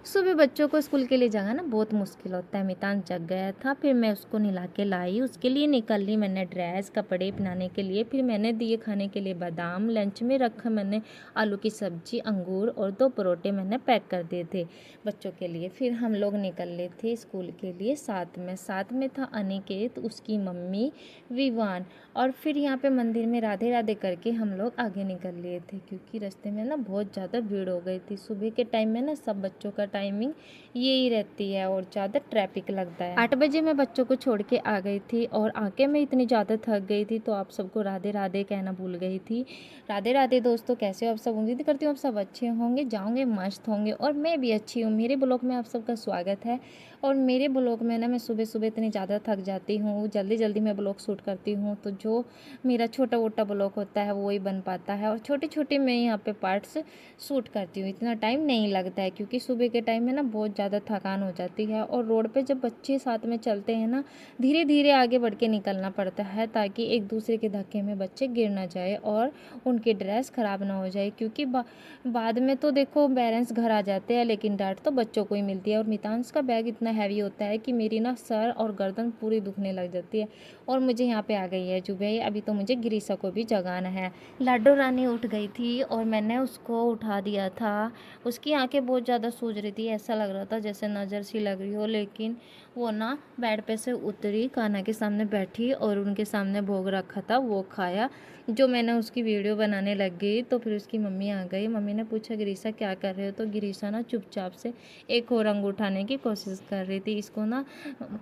सुबह बच्चों को स्कूल के लिए जगाना बहुत मुश्किल होता है। मितान जग गया था, फिर मैं उसको नहला के लाई, उसके लिए निकल ली मैंने ड्रेस कपड़े पहनाने के लिए। फिर मैंने दिए खाने के लिए बादाम, लंच में रखा मैंने आलू की सब्जी, अंगूर और 2 परोठे मैंने पैक कर दिए थे बच्चों के लिए। फिर हम लोग निकल थे स्कूल के लिए। साथ में था अनिकेत, उसकी मम्मी, विवान। और फिर यहाँ पे मंदिर में राधे राधे करके हम लोग आगे निकल लिए थे, क्योंकि रास्ते में ना बहुत ज़्यादा भीड़ हो गई थी। सुबह के टाइम में ना सब बच्चों का टाइमिंग यही रहती है और ज़्यादा ट्रैफिक लगता है। 8 बजे मैं बच्चों को छोड़ के आ गई थी और आके मैं इतनी ज़्यादा थक गई थी तो आप सबको राधे राधे कहना भूल गई थी। राधे राधे दोस्तों, कैसे हो आप सब? उम्मीद करती हूँ आप सब अच्छे होंगे, जाओगे मस्त होंगे और मैं भी अच्छी हूँ। मेरे ब्लॉग में आप सबका स्वागत है। और मेरे ब्लॉग में ना मैं सुबह सुबह इतनी ज़्यादा थक जाती हूँ, जल्दी जल्दी मैं ब्लॉग शूट करती हूँ, तो जो मेरा छोटा मोटा ब्लॉग होता है वो ही बन पाता है। और छोटे छोटे मैं यहाँ पे पार्ट्स शूट करती हूँ, इतना टाइम नहीं लगता है, क्योंकि सुबह के टाइम में ना बहुत ज़्यादा थकान हो जाती है। और रोड पे जब बच्चे साथ में चलते हैं ना, धीरे धीरे आगे बढ़ के निकलना पड़ता है, ताकि एक दूसरे के धक्के में बच्चे गिर ना जाए और उनकी ड्रेस ख़राब ना हो जाए। क्योंकि बाद में तो देखो पेरेंट्स घर आ जाते हैं, लेकिन डांट तो बच्चों को ही मिलती है। और मितांश का बैग इतना हैवी होता है कि मेरी ना सर और गर्दन पूरी दुखने लग जाती है। और मुझे यहाँ पे आ गई है जुबे, अभी तो मुझे गिरीशा को भी जगाना है। लाडो रानी उठ गई थी और मैंने उसको उठा दिया था। उसकी आंखें बहुत ज़्यादा सूज रही थी, ऐसा लग रहा था जैसे नज़र सी लग रही हो। लेकिन वो ना बेड पे से उतरी, कान्हा के सामने बैठी और उनके सामने भोग रखा था वो खाया। जो मैंने उसकी वीडियो बनाने लग गई तो फिर उसकी मम्मी आ गई। मम्मी ने पूछा गिरीशा क्या कर रहे हो? तो गिरीशा ना चुपचाप से एक और रंग उठाने की कोशिश कर रही थी। इसको ना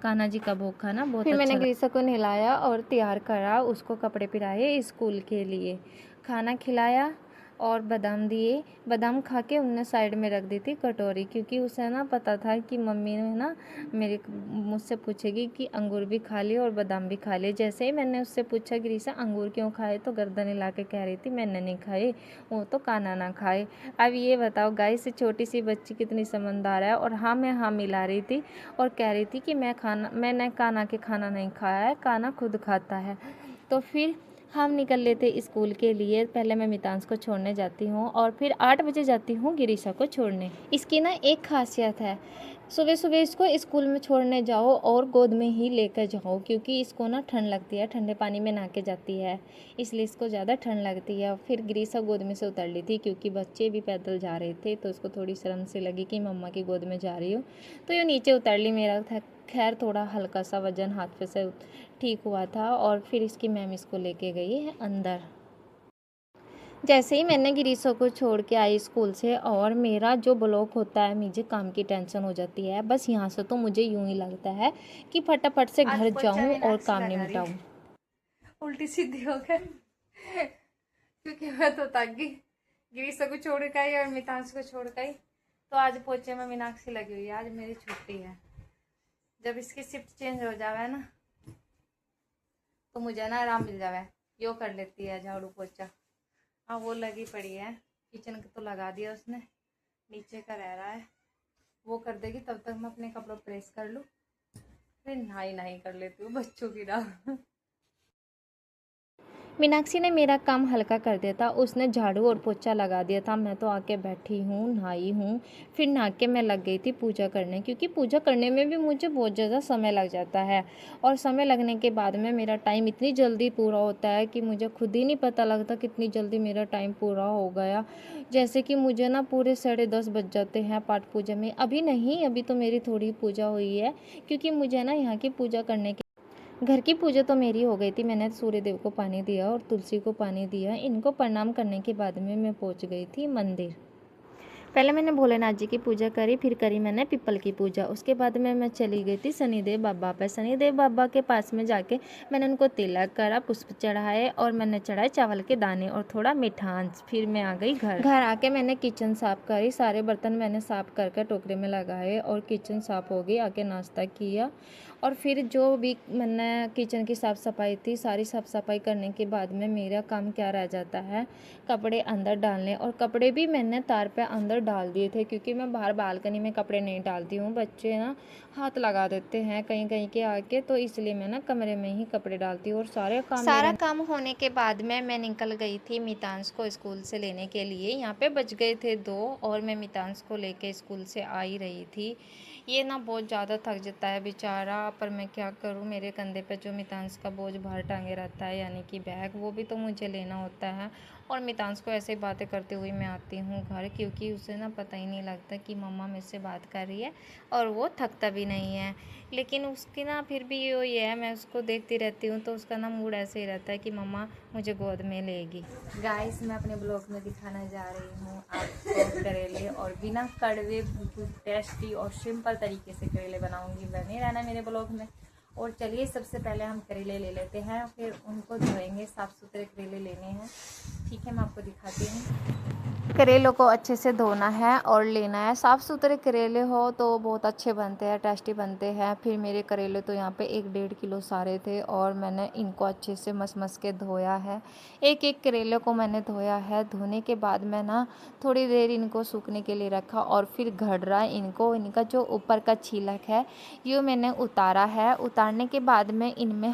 कान्हा जी का भोग खाना बहुत फिर मैंने गिरीशा को नहलाया और तैयार करा, उसको कपड़े पहनाए स्कूल के लिए, खाना खिलाया और बादाम दिए। बादाम खा के उनने साइड में रख दी थी कटोरी, क्योंकि उसे ना पता था कि मम्मी ने ना मेरे मुझसे पूछेगी कि अंगूर भी खा लिए और बादाम भी खा लिए। जैसे ही मैंने उससे पूछा गिरीशा अंगूर क्यों खाए, तो गर्दन हिला के कह रही थी मैंने नहीं खाए, वो तो कान्हा ना खाए। अब ये बताओ गाइस, छोटी सी बच्ची कितनी समझदार है। और हाँ, मैं हाँ मिला रही थी और कह रही थी कि मैंने कान्हा के खाना नहीं खाया है, कान्हा खुद खाता है। तो फिर हम निकल लेते स्कूल के लिए। पहले मैं मितांश को छोड़ने जाती हूँ और फिर 8 बजे जाती हूँ गिरीशा को छोड़ने। इसकी ना एक खासियत है, सुबह सुबह इसको स्कूल में छोड़ने जाओ और गोद में ही लेकर जाओ, क्योंकि इसको ना ठंड लगती है, ठंडे पानी में नहा के जाती है, इसलिए इसको ज़्यादा ठंड लगती है। फिर गिरीशा गोद में से उतर ली थी, क्योंकि बच्चे भी पैदल जा रहे थे तो उसको थोड़ी शर्म सी लगी कि मम्मा की गोद में जा रही हूँ, तो ये नीचे उतर ली। मेरा था खैर थोड़ा हल्का सा वजन हाथ पे से ठीक हुआ था। और फिर इसकी मैम इसको लेके गई है अंदर। जैसे ही मैंने गिरीशा को छोड़ के आई स्कूल से, और मेरा जो ब्लॉक होता है, मुझे काम की टेंशन हो जाती है। बस यहाँ से तो मुझे यूं ही लगता है कि फटाफट से आज घर पोचा जाऊं और मीनाक्षी काम लगा रही निपटाऊं। उल्टी सीधी होकर क्योंकि मैं तो थक गई। गिरीशा को छोड़ के आई और मितांश को छोड़ के आई, तो आज पोचे में मीनाक्षी लगी हुई है। आज मेरी छुट्टी है। जब इसकी शिफ्ट चेंज हो जावे ना तो मुझे ना आराम मिल जावे, यो कर लेती है झाड़ू पोछा। हाँ, वो लगी पड़ी है। किचन का तो लगा दिया उसने, नीचे का रह रहा है, वो कर देगी। तब तक मैं अपने कपड़ों प्रेस कर लूँ, फिर नहाई नहाई कर लेती हूँ बच्चों की राह। मीनाक्षी ने मेरा काम हल्का कर दिया था, उसने झाड़ू और पोछा लगा दिया था। मैं तो आके बैठी हूँ, नहाई हूँ। फिर नहा के मैं लग गई थी पूजा करने, क्योंकि पूजा करने में भी मुझे बहुत ज़्यादा समय लग जाता है। और समय लगने के बाद में मेरा टाइम इतनी जल्दी पूरा होता है कि मुझे खुद ही नहीं पता लगता कितनी जल्दी मेरा टाइम पूरा हो गया। जैसे कि मुझे ना पूरे 10:30 बज जाते हैं पाठ पूजा में। अभी नहीं, अभी तो मेरी थोड़ी पूजा हुई है, क्योंकि मुझे ना यहाँ की पूजा करने घर की पूजा तो मेरी हो गई थी। मैंने सूर्य देव को पानी दिया और तुलसी को पानी दिया। इनको प्रणाम करने के बाद में मैं पहुंच गई थी मंदिर। पहले मैंने भोलेनाथ जी की पूजा करी, फिर करी मैंने पीपल की पूजा। उसके बाद में मैं चली गई थी शनिदेव बाबा पर। शनिदेव बाबा के पास में जाके मैंने उनको तिलक करा, पुष्प चढ़ाए और मैंने चढ़ाए चावल के दाने और थोड़ा मिठास। फिर मैं आ गई घर। घर आके मैंने किचन साफ करी, सारे बर्तन मैंने साफ करके टोकरे में लगाए और किचन साफ हो गई। आके नाश्ता किया और फिर जो भी मैंने किचन की साफ़ सफाई थी, सारी साफ़ सफाई करने के बाद में मेरा काम क्या रह जाता है, कपड़े अंदर डालने। और कपड़े भी मैंने तार पे अंदर डाल दिए थे, क्योंकि मैं बाहर बालकनी में कपड़े नहीं डालती हूँ, बच्चे ना हाथ लगा देते हैं कहीं कहीं के आके, तो इसलिए मैं ना कमरे में ही कपड़े डालती हूँ। और सारा काम होने के बाद में मैं निकल गई थी मितांश को स्कूल से लेने के लिए। यहाँ पे बज गए थे 2 और मैं मितांश को लेके स्कूल से आ ही रही थी। ये ना बहुत ज़्यादा थक जाता है बेचारा, पर मैं क्या करूँ, मेरे कंधे पे जो मितांश का बोझ बाहर टांगे रहता है यानी कि बैग, वो भी तो मुझे लेना होता है। और मितांश को ऐसे बातें करते हुए मैं आती हूँ घर, क्योंकि उसे ना पता ही नहीं लगता कि मम्मा मुझसे बात कर रही है, और वो थकता भी नहीं है। लेकिन उसकी ना फिर भी ये है, मैं उसको देखती रहती हूँ तो उसका ना मूड ऐसे ही रहता है कि मम्मा मुझे गोद में लेगी। गाइस, मैं अपने ब्लॉग में दिखाना जा रही हूँ आपको करेले, और बिना कड़वे बिल्कुल टेस्टी और सिंपल तरीके से करेले बनाऊंगी। बने रहना मेरे ब्लॉग में। और चलिए, सबसे पहले हम करेले ले लेते हैं, फिर उनको धोएंगे। साफ़ सुथरे करेले लेने हैं। ठीक है, मैं आपको दिखाती हूँ। करेलों को अच्छे से धोना है और लेना है। साफ़ सुथरे करेले हो तो बहुत अच्छे बनते हैं, टेस्टी बनते हैं। फिर मेरे करेले तो यहाँ पे 1-1.5 किलो सारे थे, और मैंने इनको अच्छे से मस के धोया है। एक एक करेले को मैंने धोया है। धोने के बाद मैं ना थोड़ी देर इनको सूखने के लिए रखा, और फिर घड़रा इनको, इनका जो ऊपर का छिलक है ये मैंने उतारा है। उतारने के बाद में इनमें मैंने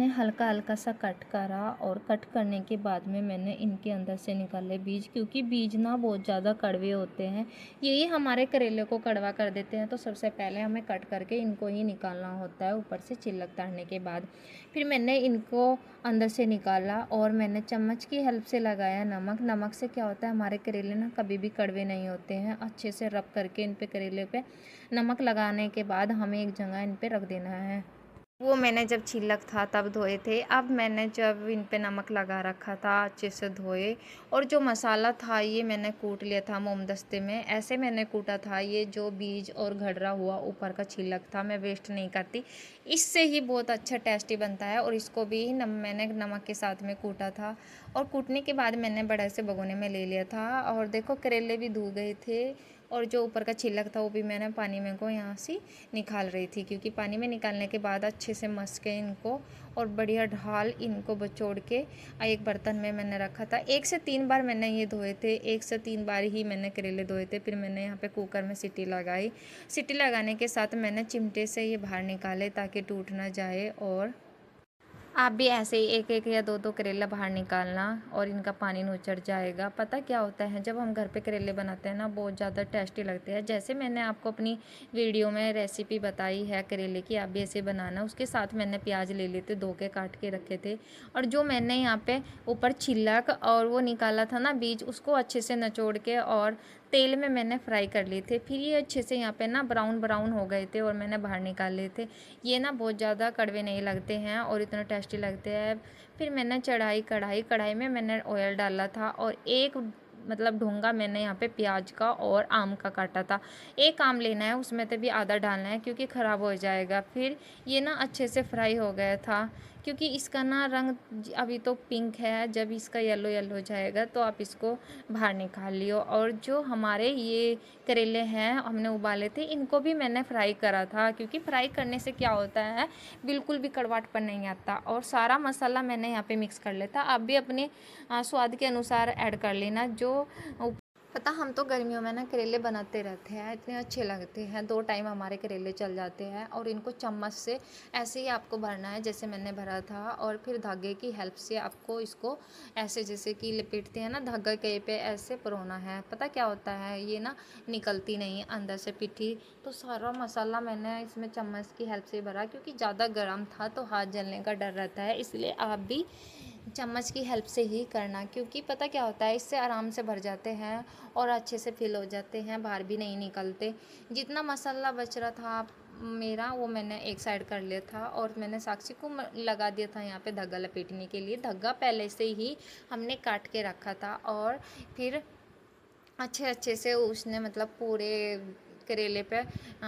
हल्का हल्का सा कट करा, और कट करने के बाद में मैंने इनके अंदर से निकाले बीज, क्योंकि बीज ना बहुत ज़्यादा कड़वे होते हैं। यही हमारे करेले को कड़वा कर देते हैं, तो सबसे पहले हमें कट करके इनको ही निकालना होता है ऊपर से छिलक उतारने के बाद। फिर मैंने इनको अंदर से निकाला, और मैंने चम्मच की हेल्प से लगाया नमक। नमक से क्या होता है, हमारे करेले ना कभी भी कड़वे नहीं होते हैं। अच्छे से रब करके इन पे करेले पे नमक लगाने के बाद हमें एक जगह इन पे रख देना है। वो मैंने जब छिलक था तब धोए थे। अब मैंने जब इन पे नमक लगा रखा था अच्छे से धोए, और जो मसाला था ये मैंने कूट लिया था मोमदस्ते में। ऐसे मैंने कूटा था। ये जो बीज और घड़रा हुआ ऊपर का छिलक था मैं वेस्ट नहीं करती, इससे ही बहुत अच्छा टेस्टी बनता है। और इसको भी मैंने नमक के साथ में कूटा था, और कूटने के बाद मैंने बड़े से भगोने में ले लिया था। और देखो, करेले भी धो गए थे, और जो ऊपर का छिलक था वो भी मैंने पानी में को यहाँ से निकाल रही थी, क्योंकि पानी में निकालने के बाद अच्छे से मस के इनको और बढ़िया ढाल इनको बचोड़ के एक बर्तन में मैंने रखा था। 1 से 3 बार मैंने ये धोए थे, 1 से 3 बार ही मैंने करेले धोए थे। फिर मैंने यहाँ पे कुकर में सीटी लगाई। सीटी लगाने के साथ मैंने चिमटे से ये बाहर निकाले ताकि टूट ना जाए। और आप भी ऐसे ही 1-1 या 2-2 करेला बाहर निकालना, और इनका पानी नूचड़ जाएगा। पता क्या होता है, जब हम घर पे करेले बनाते हैं ना बहुत ज़्यादा टेस्टी लगते हैं। जैसे मैंने आपको अपनी वीडियो में रेसिपी बताई है करेले की, आप भी ऐसे बनाना। उसके साथ मैंने प्याज ले लिए थे, 2 के काट के रखे थे, और जो मैंने यहाँ पे ऊपर छिलक और वो निकाला था ना बीज, उसको अच्छे से निचोड़ के और तेल में मैंने फ्राई कर लिए थे। फिर ये अच्छे से यहाँ पे ना ब्राउन ब्राउन हो गए थे, और मैंने बाहर निकाल लिए थे। ये ना बहुत ज़्यादा कड़वे नहीं लगते हैं और इतना टेस्टी लगते हैं। फिर मैंने चढ़ाई कढ़ाई में मैंने ऑयल डाला था, और एक मतलब ढोंगा मैंने यहाँ पे प्याज का और आम का काटा था। एक आम लेना है, उसमें से भी आधा डालना है क्योंकि ख़राब हो जाएगा। फिर ये ना अच्छे से फ्राई हो गया था, क्योंकि इसका ना रंग अभी तो पिंक है, जब इसका येलो येलो हो जाएगा तो आप इसको बाहर निकाल लियो। और जो हमारे ये करेले हैं हमने उबाले थे, इनको भी मैंने फ्राई करा था, क्योंकि फ्राई करने से क्या होता है बिल्कुल भी कड़वाहटपन नहीं आता। और सारा मसाला मैंने यहाँ पे मिक्स कर लिया था। आप भी अपने स्वाद के अनुसार ऐड कर लेना। जो पता, हम तो गर्मियों में ना करेले बनाते रहते हैं, इतने अच्छे लगते हैं। 2 टाइम हमारे करेले चल जाते हैं। और इनको चम्मच से ऐसे ही आपको भरना है जैसे मैंने भरा था, और फिर धागे की हेल्प से आपको इसको ऐसे जैसे कि लपेटते हैं ना धागा के पे, ऐसे परोना है। पता क्या होता है, ये ना निकलती नहीं है अंदर से पिट्ठी। तो सारा मसाला मैंने इसमें चम्मच की हेल्प से भरा, क्योंकि ज़्यादा गर्म था तो हाथ जलने का डर रहता है, इसलिए आप भी चम्मच की हेल्प से ही करना। क्योंकि पता क्या होता है, इससे आराम से भर जाते हैं और अच्छे से फिल हो जाते हैं, बाहर भी नहीं निकलते। जितना मसाला बच रहा था मेरा, वो मैंने एक साइड कर लिया था, और मैंने साक्षी को लगा दिया था यहाँ पे धागा लपेटने के लिए। धागा पहले से ही हमने काट के रखा था, और फिर अच्छे से उसने मतलब पूरे करेले पे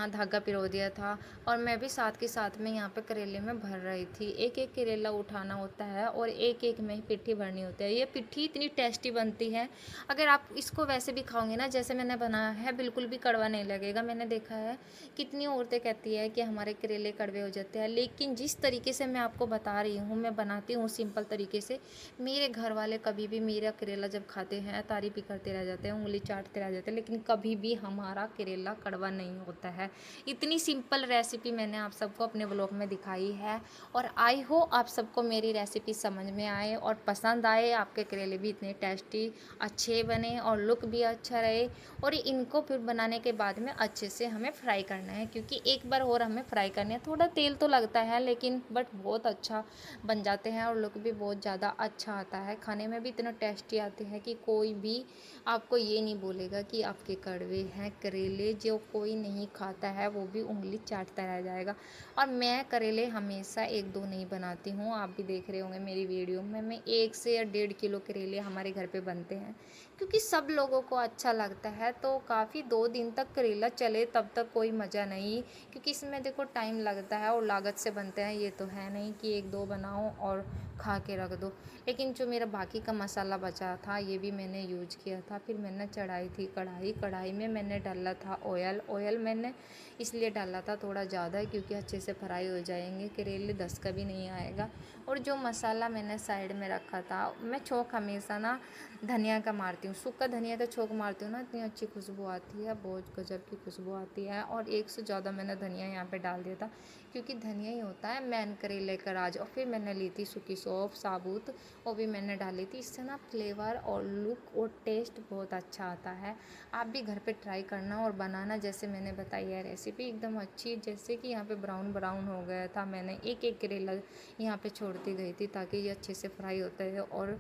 धागा पिरो दिया था और मैं भी साथ के साथ में यहाँ पे करेले में भर रही थी। एक एक करेला उठाना होता है और एक एक में ही पिट्ठी भरनी होती है। ये पिट्ठी इतनी टेस्टी बनती है, अगर आप इसको वैसे भी खाओगे ना जैसे मैंने बनाया है, बिल्कुल भी कड़वा नहीं लगेगा। मैंने देखा है कितनी औरतें कहती है कि हमारे करेले कड़वे हो जाते हैं, लेकिन जिस तरीके से मैं आपको बता रही हूँ, मैं बनाती हूँ सिंपल तरीके से, मेरे घर वाले कभी भी मेरा करेला जब खाते हैं तारीफ ही करते रह जाते हैं, उंगली चाटते रह जाते हैं, लेकिन कभी भी हमारा करेला कड़वा नहीं होता है। इतनी सिंपल रेसिपी मैंने आप सबको अपने ब्लॉग में दिखाई है और आई हो आप सबको मेरी रेसिपी समझ में आए और पसंद आए, आपके करेले भी इतने टेस्टी अच्छे बने और लुक भी अच्छा रहे। और इनको फिर बनाने के बाद में अच्छे से हमें फ्राई करना है, क्योंकि एक बार और हमें फ्राई करना है। थोड़ा तेल तो लगता है लेकिन बट बहुत अच्छा बन जाते हैं और लुक भी बहुत ज़्यादा अच्छा आता है, खाने में भी इतना टेस्टी आते हैं कि कोई भी आपको ये नहीं बोलेगा कि आपके कड़वे हैं करेले। जो कोई नहीं खाता है वो भी उंगली चाटता रह जाएगा। और मैं करेले हमेशा 1-2 नहीं बनाती हूँ, आप भी देख रहे होंगे मेरी वीडियो में, मैं 1 से या 1.5 किलो करेले हमारे घर पे बनते हैं, क्योंकि सब लोगों को अच्छा लगता है। तो काफ़ी 2 दिन तक करेला चले तब तक कोई मज़ा नहीं, क्योंकि इसमें देखो टाइम लगता है और लागत से बनते हैं। ये तो है नहीं कि 1-2 बनाओ और खा के रख दो। लेकिन जो मेरा बाकी का मसाला बचा था ये भी मैंने यूज किया था। फिर मैंने चढ़ाई थी कढ़ाई, कढ़ाई में मैंने डाला था ऑयल। ऑयल मैंने इसलिए डाला था थोड़ा ज़्यादा क्योंकि अच्छे से फ्राई हो जाएंगे करेले, दस का भी नहीं आएगा। और जो मसाला मैंने साइड में रखा था, मैं छौंक हमेशा ना धनिया का मारती हूँ, सूखा धनिया का छौंक मारती हूँ ना, इतनी अच्छी खुशबू आती है, बहुत गजब की खुशबू आती है। और 1 से ज़्यादा मैंने धनिया यहाँ पे डाल दिया था, क्योंकि धनिया ही होता है मैन करेले का राज। और फिर मैंने ली थी सूखी सौंफ साबुत, वो भी मैंने डाली थी। इससे ना फ्लेवर और लुक और टेस्ट बहुत अच्छा आता है। आप भी घर पे ट्राई करना और बनाना जैसे मैंने बताई है रेसिपी एकदम अच्छी। जैसे कि यहाँ पे ब्राउन ब्राउन हो गया था, मैंने एक एक करेला यहाँ पे छोड़ती गई थी ताकि ये अच्छे से फ्राई होता है और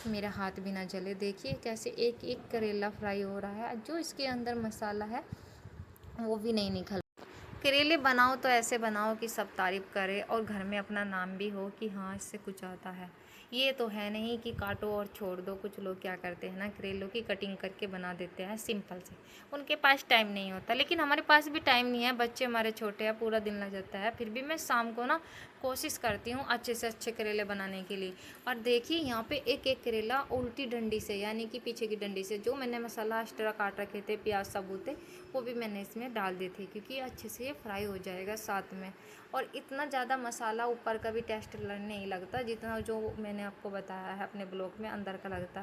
मेरा हाथ भी ना जले। देखिए कैसे एक एक करेला फ्राई हो रहा है, जो इसके अंदर मसाला है वो भी नहीं निकल। करेले बनाओ तो ऐसे बनाओ कि सब तारीफ़ करे और घर में अपना नाम भी हो कि हाँ इससे कुछ आता है। ये तो है नहीं कि काटो और छोड़ दो। कुछ लोग क्या करते हैं ना, करेलों की कटिंग करके बना देते हैं सिंपल से, उनके पास टाइम नहीं होता। लेकिन हमारे पास भी टाइम नहीं है, बच्चे हमारे छोटे हैं, पूरा दिन लग जाता है। फिर भी मैं शाम को ना कोशिश करती हूँ अच्छे से अच्छे करेले बनाने के लिए। और देखिए यहाँ पे एक एक करेला उल्टी डंडी से, यानी कि पीछे की डंडी से, जो मैंने मसाला एक्स्ट्रा काट रखे थे प्याज साबुते, वो भी मैंने इसमें डाल दिए थे, क्योंकि अच्छे से ये फ्राई हो जाएगा साथ में। और इतना ज़्यादा मसाला ऊपर का भी टेस्ट नहीं लगता जितना जो मैंने आपको बताया है अपने ब्लॉग में अंदर का लगता है।